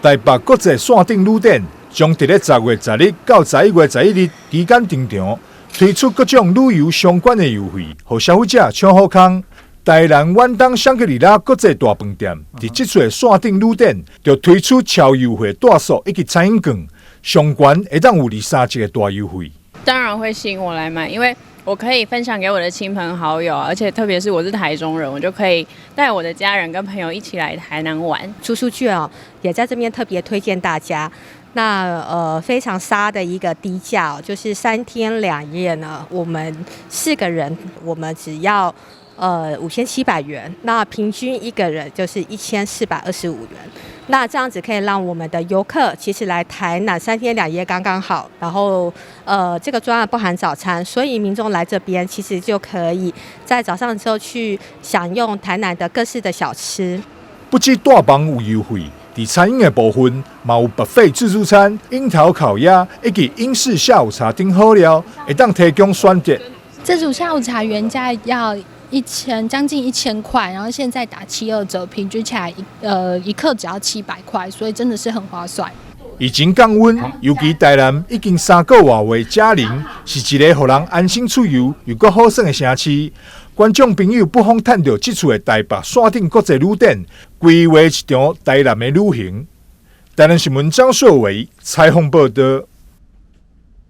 台北国际线顶旅店将伫咧10月10日到11月11日期间登场，推出各种旅游相关的优惠，让消费者抢好康。台南远东香格里拉国际大饭店伫即次线顶旅店就推出超优惠住宿以及餐饮券，上悬会当有23个大优惠。当然会吸引我来买，因为我可以分享给我的亲朋好友，而且特别是我是台中人，我就可以带我的家人跟朋友一起来台南玩。住宿券哦，也在这边特别推荐大家。那非常杀的一个低价哦，就是3天2夜呢，我们4个人我们只要5700元，那平均一个人就是1425元。那这样子可以让我们的游客其实来台南3天2夜刚刚好，然后这个专案不含早餐，所以民众来这边其实就可以在早上的时候去享用台南的各式的小吃。不止大房有优惠，在餐饮的部分，嘛有buffet自助餐、樱桃烤鸭以及英式下午茶等好料，会当提供选择。这组下午茶原价要将近1000块，然后现在打72折，平均起来一克只要700块，所以真的是很划算。疫情降温，尤其台南已经3个月的嘉陵，是一个让人安心出游又阁好耍的城市。观众朋友不妨趁到这次的台北线顶国际旅店，规划一场台南的旅行。台南新闻张硕伟采访报道。